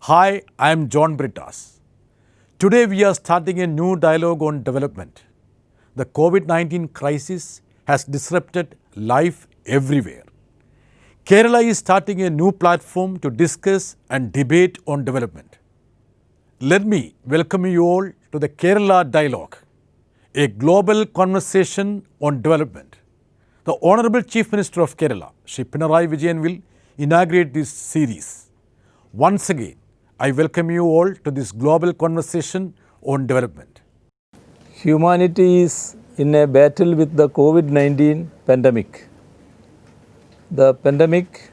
Hi, I am John Brittas. Today we are starting a new dialogue on development. The COVID-19 crisis has disrupted life everywhere. Kerala is starting a new platform to discuss and debate on development. Let me welcome you all to the Kerala Dialogue, a global conversation on development. The Honorable Chief Minister of Kerala, Shri Pinarayi Vijayan, will inaugurate this series. Once again, I welcome you all to this global conversation on development. Humanity is in a battle with the COVID-19 pandemic. The pandemic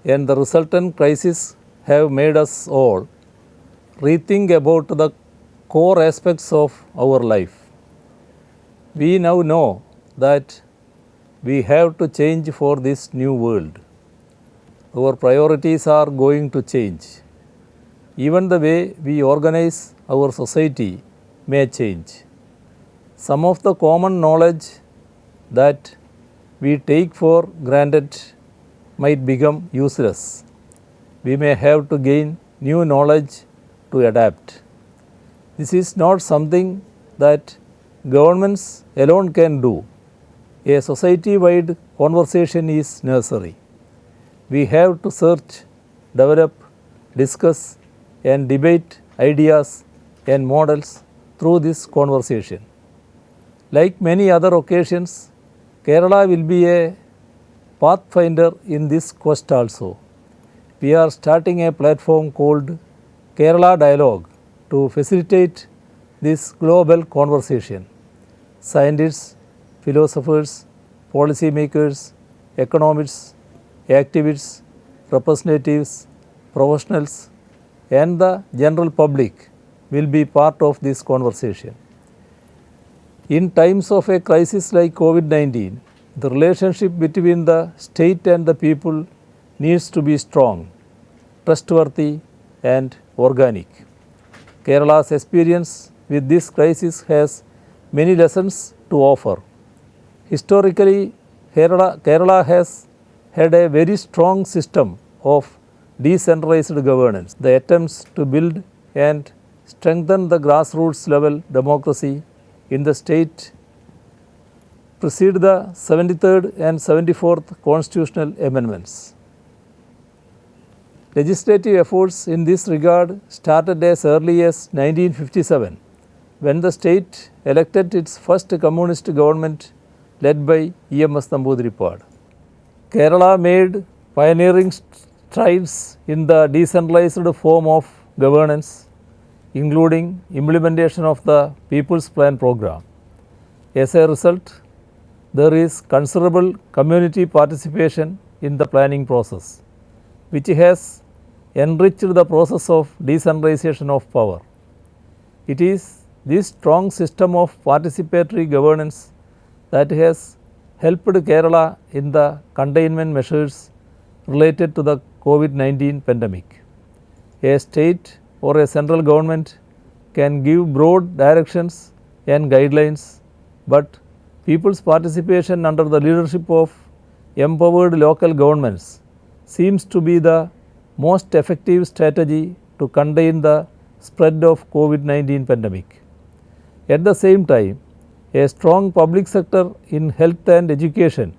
and the resultant crisis have made us all rethink about the core aspects of our life. We now know that we have to change for this new world. Our priorities are going to change. Even the way we organize our society may change. Some of the common knowledge that we take for granted might become useless. We may have to gain new knowledge to adapt. This is not something that governments alone can do. A society-wide conversation is necessary. We have to search, develop, discuss, and debate ideas and models through this conversation. Like many other occasions, Kerala will be a pathfinder in this quest also. We are starting a platform called Kerala Dialogue to facilitate this global conversation. Scientists, philosophers, policymakers, economists, activists, representatives, professionals, and the general public will be part of this conversation. In times of a crisis like COVID-19, the relationship between the state and the people needs to be strong, trustworthy, and organic. Kerala's experience with this crisis has many lessons to offer. Historically, Kerala has had a very strong system of decentralized governance. The attempts to build and strengthen the grassroots level democracy in the state precede the 73rd and 74th constitutional amendments. Legislative efforts in this regard started as early as 1957, when the state elected its first communist government led by E.M.S. Namboodiripad. Kerala made pioneering strides in the decentralized form of governance, including implementation of the People's Plan program. As a result, there is considerable community participation in the planning process, which has enriched the process of decentralization of power. It is this strong system of participatory governance that has helped Kerala in the containment measures related to the COVID-19 pandemic. A state or a central government can give broad directions and guidelines, but people's participation under the leadership of empowered local governments seems to be the most effective strategy to contain the spread of COVID-19 pandemic. At the same time, a strong public sector in health and education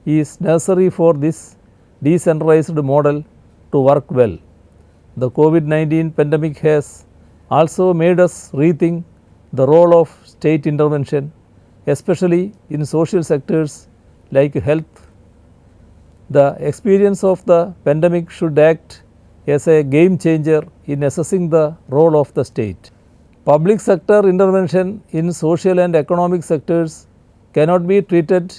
is necessary for this decentralized model to work well. The COVID-19 pandemic has also made us rethink the role of state intervention, especially in social sectors like health. The experience of the pandemic should act as a game changer in assessing the role of the state. Public sector intervention in social and economic sectors cannot be treated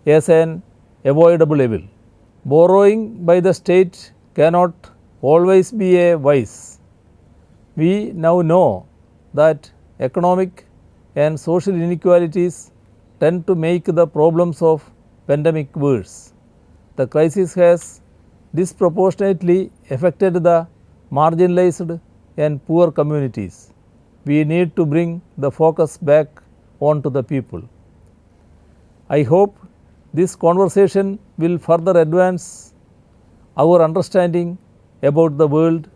as an avoidable evil. Borrowing by the state cannot always be a vice. We now know that economic and social inequalities tend to make the problems of pandemic worse. The crisis has disproportionately affected the marginalized and poor communities. We need to bring the focus back onto the people. I hope this conversation will further advance our understanding about the world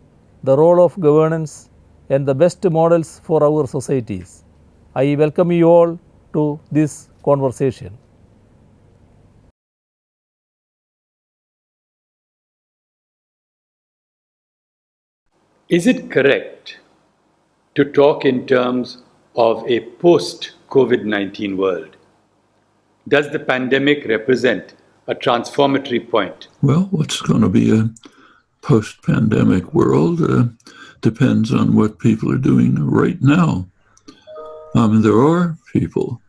the role of governance, and the best models for our societies. I welcome you all to this conversation. Is it correct to talk in terms of a post-COVID-19 world? Does the pandemic represent a transformatory point? Well, what's going to be a post-pandemic world depends on what people are doing right now. There are people,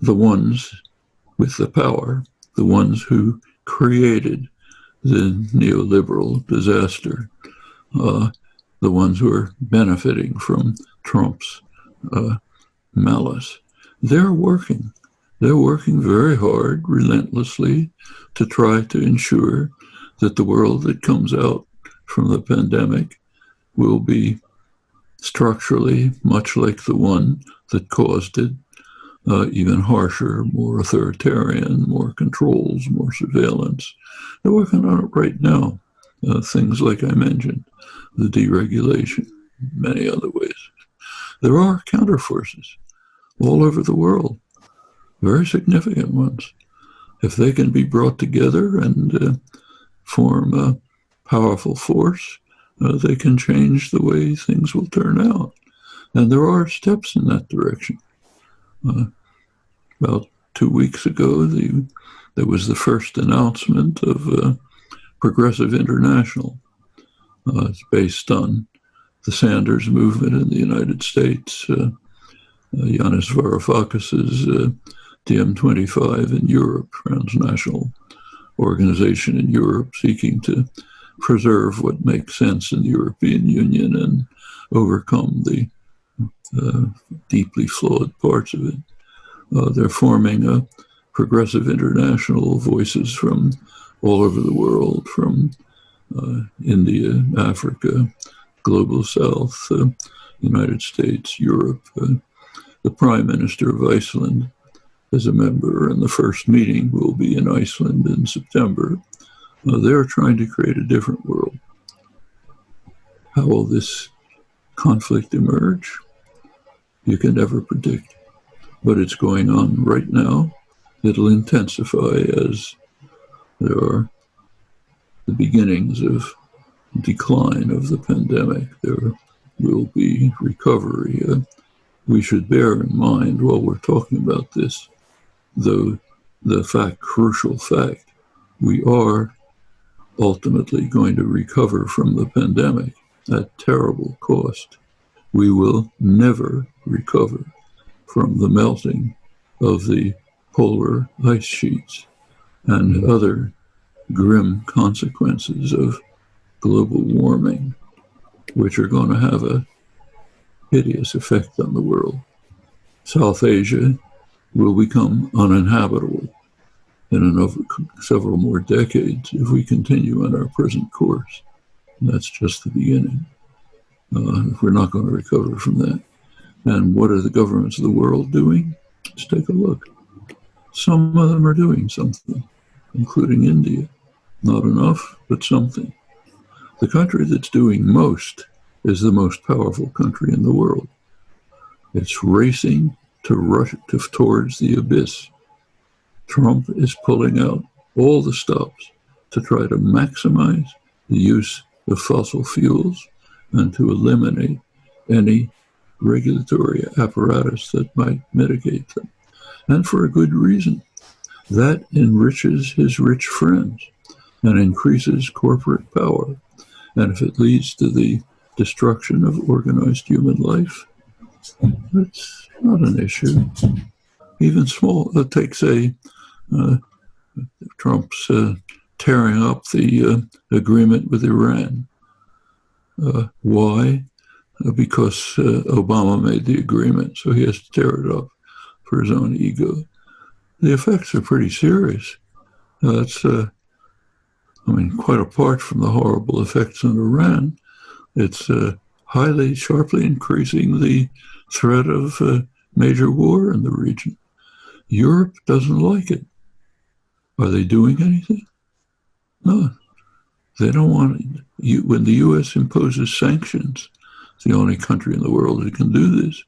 the ones with the power, the ones who created the neoliberal disaster, the ones who are benefiting from Trump's malice. They're working very hard, relentlessly, to try to ensure that the world that comes out from the pandemic will be structurally much like the one that caused it, even harsher, more authoritarian, more controls, more surveillance. They're working on it right now. Things like I mentioned, the deregulation, many other ways. There are counterforces all over the world, very significant ones. If they can be brought together and form a powerful force, they can change the way things will turn out. And there are steps in that direction. About 2 weeks ago, there was the first announcement of Progressive International. It's based on the Sanders movement in the United States, Yanis Varoufakis's DiEM25 in Europe, transnational organization in Europe seeking to preserve what makes sense in the European Union and overcome the deeply flawed parts of it. They're forming a progressive international, voices from all over the world, from India, Africa, Global South, United States, Europe. The Prime Minister of Iceland is a member, and the first meeting will be in Iceland in September. They're trying to create a different world. How will this conflict emerge? You can never predict, but it's going on right now. It'll intensify as there are the beginnings of decline of the pandemic. There will be recovery. We should bear in mind while we're talking about this, though, the crucial fact, we are ultimately going to recover from the pandemic at terrible cost. We will never recover from the melting of the polar ice sheets and other grim consequences of global warming, which are going to have a hideous effect on the world. South Asia will become uninhabitable in several more decades if we continue on our present course. And that's just the beginning. If we're not going to recover from that. And what are the governments of the world doing? Let's take a look. Some of them are doing something, including India. Not enough, but something. The country that's doing most is the most powerful country in the world. It's racing towards the abyss. Trump is pulling out all the stops to try to maximize the use of fossil fuels and to eliminate any regulatory apparatus that might mitigate them. And for a good reason. That enriches his rich friends and increases corporate power. And if it leads to the destruction of organized human life, that's not an issue. Even small, take, say, Trump's tearing up the agreement with Iran. Why? Because Obama made the agreement, so he has to tear it up for his own ego. The effects are pretty serious. That's, quite apart from the horrible effects on Iran, it's sharply increasing the threat of major war in the region. Europe doesn't like it. Are they doing anything? No. They don't want you, when the U.S. imposes sanctions, it's the only country in the world that can do this.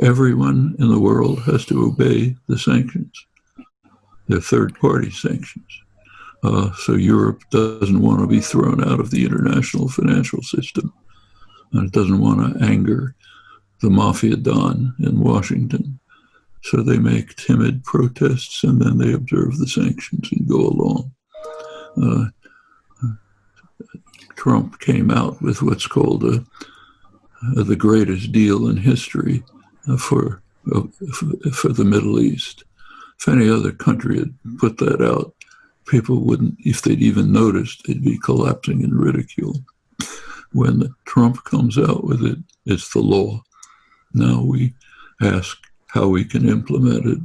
Everyone in the world has to obey the sanctions. They're third-party sanctions. So Europe doesn't want to be thrown out of the international financial system, and it doesn't want to anger the mafia don in Washington. So they make timid protests, and then they observe the sanctions and go along. Trump came out with what's called the greatest deal in history for the Middle East. If any other country had put that out, people wouldn't, if they'd even noticed, they'd be collapsing in ridicule. When Trump comes out with it, it's the law. Now we ask how we can implement it.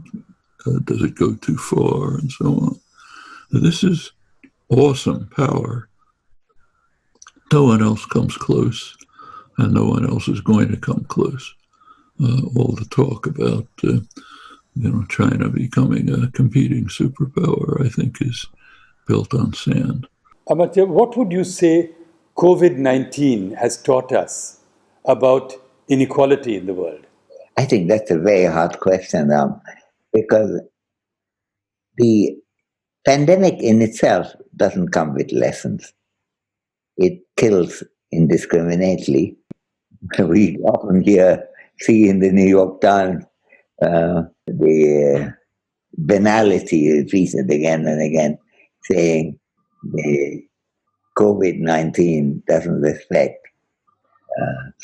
Does it go too far, and so on. This is awesome power. No one else comes close, and no one else is going to come close. All the talk about China becoming a competing superpower, I think, is built on sand. Amartya, what would you say COVID-19 has taught us about inequality in the world? I think that's a very hard question, because the pandemic in itself doesn't come with lessons. It kills indiscriminately. We often see in the New York Times the banality repeated again and again, saying the COVID-19 doesn't respect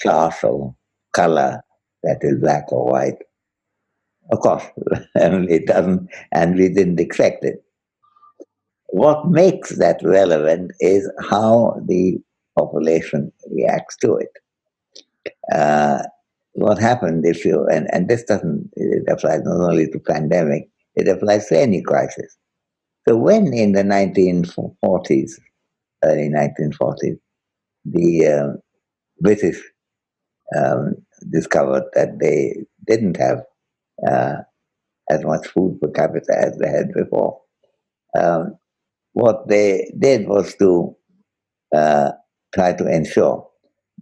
class or color, that is black or white. Of course, it doesn't, and we didn't expect it. What makes that relevant is how the population reacts to it. What happened if you, and this it applies not only to pandemic, it applies to any crisis. So when in the 1940s, early 1940s, the British discovered that they didn't have as much food per capita as they had before. What they did was to try to ensure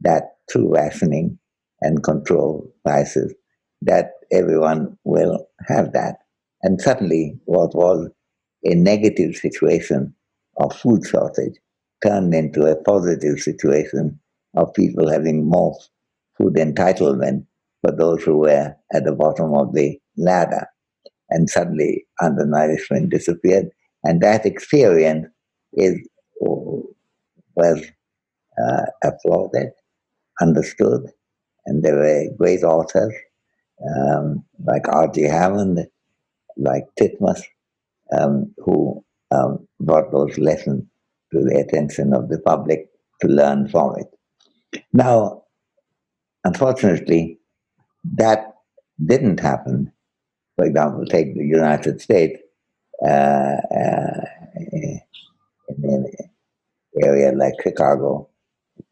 that through rationing and control prices, that everyone will have that. And suddenly what was a negative situation of food shortage turned into a positive situation of people having more food entitlement for those who were at the bottom of the ladder. And suddenly undernourishment disappeared. And that experience was applauded, understood, and there were great authors like R.G. Hammond, like Titmuss, who brought those lessons to the attention of the public to learn from it. Now, unfortunately, that didn't happen. For example, take the United States, in an area like Chicago,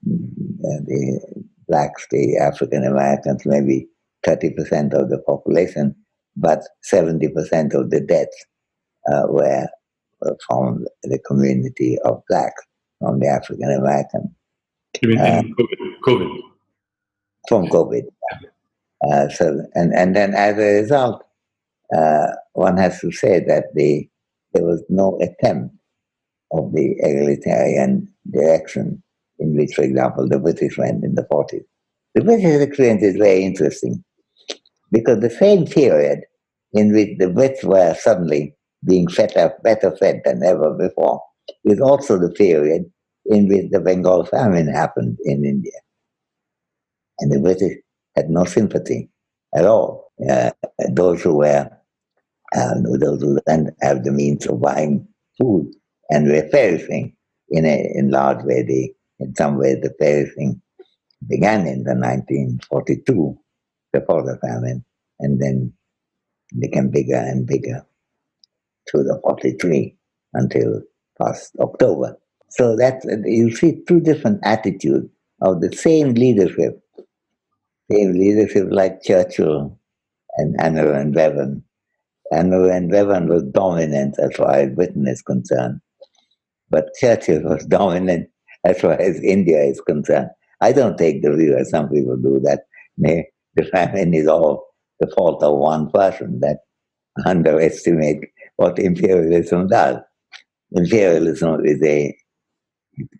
the blacks, the African Americans, maybe 30% of the population, but 70% of the deaths were from the community of blacks, from the African American. You mean COVID? From COVID. And then as a result, one has to say that there was no attempt of the egalitarian direction in which, for example, the British went in the 40s. The British experience is very interesting because the same period in which the Brits were suddenly being better fed than ever before is also the period in which the Bengal famine happened in India. And the British had no sympathy at all. Those who didn't have the means of buying food and were perishing in large way. In some ways, the perishing began in the 1942, before the famine, and then became bigger and bigger through the 43 until past October. So that you see two different attitudes of the same leadership like Churchill and Anner and Bevan. Anner and Bevan was dominant as far as Britain is concerned. but Churchill was dominant as far as India is concerned. I don't take the view, as some people do, that the famine is all the fault of one person, that underestimate what imperialism does. Imperialism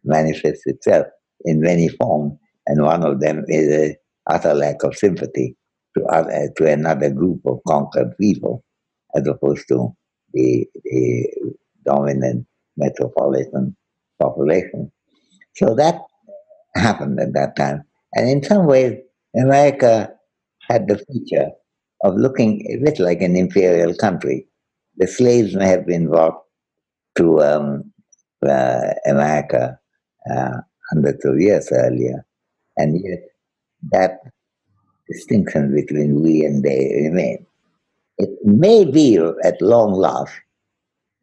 manifests itself in many forms, and one of them is a utter lack of sympathy to another group of conquered people, as opposed to the dominant metropolitan population. So that happened at that time. And in some ways, America had the feature of looking a bit like an imperial country. The slaves may have been brought to America hundreds of years earlier, and yet that distinction between we and they remains. It may be at long last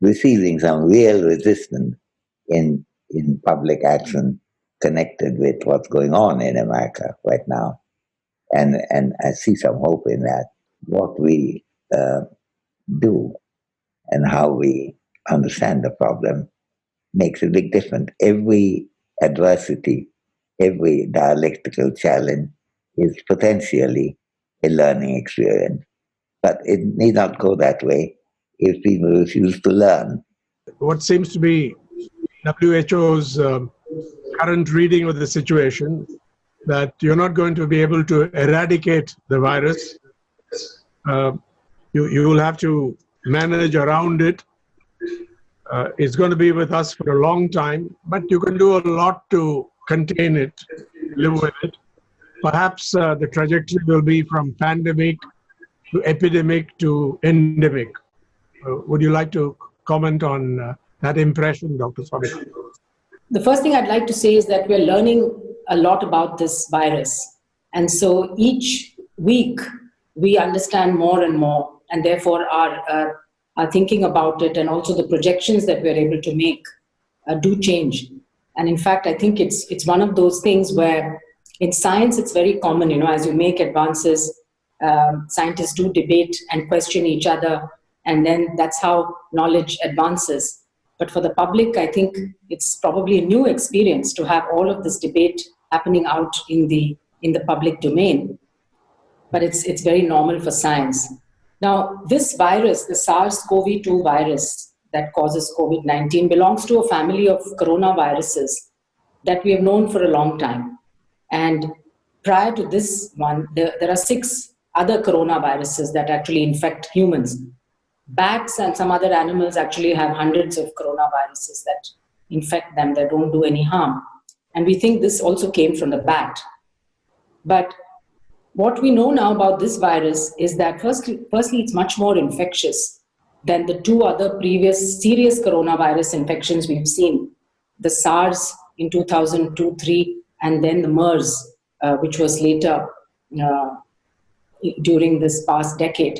receiving some real resistance in public action connected with what's going on in America right now. And I see some hope in that. What we do and how we understand the problem makes a big difference. Every adversity, every dialectical challenge is potentially a learning experience. But it need not go that way if people refuse to learn. What seems to be WHO's current reading of the situation, that you're not going to be able to eradicate the virus. You will have to manage around it. It's going to be with us for a long time, but you can do a lot to contain it, live with it. Perhaps the trajectory will be from pandemic to epidemic to endemic. Would you like to comment on that impression, Dr. Swami? The first thing I'd like to say is that we're learning a lot about this virus. And so each week we understand more and more, and therefore are thinking about it, and also the projections that we're able to make do change. And in fact, I think it's one of those things where in science it's very common, as you make advances, scientists do debate and question each other, and then that's how knowledge advances. But for the public, I think it's probably a new experience to have all of this debate happening out in the public domain. But it's very normal for science. Now, this virus, the SARS-CoV-2 virus that causes COVID-19, belongs to a family of coronaviruses that we have known for a long time. And prior to this one, there are 6 other coronaviruses that actually infect humans. Bats and some other animals actually have hundreds of coronaviruses that infect them, that don't do any harm. And we think this also came from the bat. But what we know now about this virus is that firstly, it's much more infectious than the 2 other previous serious coronavirus infections we've seen. The SARS in 2002-03, and then the MERS, which was later during this past decade.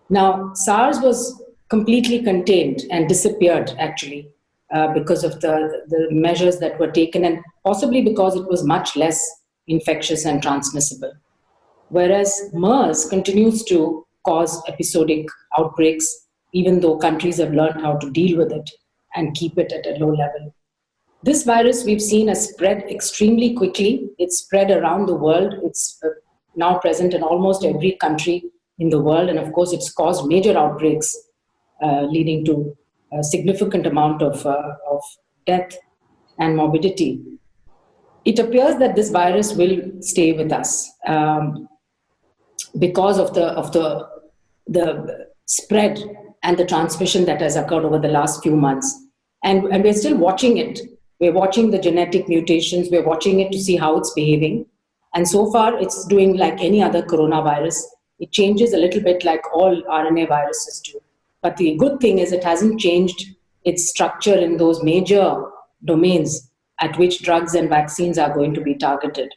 Now, SARS was completely contained and disappeared, actually, because of the measures that were taken, and possibly because it was much less infectious and transmissible. Whereas MERS continues to cause episodic outbreaks, even though countries have learned how to deal with it and keep it at a low level. This virus we've seen has spread extremely quickly. It's spread around the world. It's now present in almost every country in the world. And of course, it's caused major outbreaks, leading to a significant amount of death and morbidity. It appears that this virus will stay with us because of the spread and the transmission that has occurred over the last few months. And we're still watching it. We're watching the genetic mutations. We're watching it to see how it's behaving. And so far, it's doing like any other coronavirus. It changes a little bit like all RNA viruses do. But the good thing is it hasn't changed its structure in those major domains at which drugs and vaccines are going to be targeted.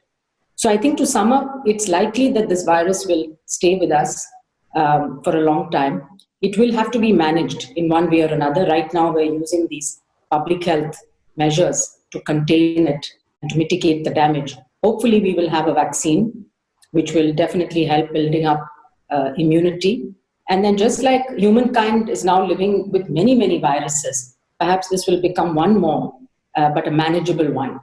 So I think to sum up, it's likely that this virus will stay with us for a long time. It will have to be managed in one way or another. Right now, we're using these public health measures to contain it and to mitigate the damage. Hopefully, we will have a vaccine, which will definitely help building up immunity. And then just like humankind is now living with many, many viruses, perhaps this will become one more, but a manageable one.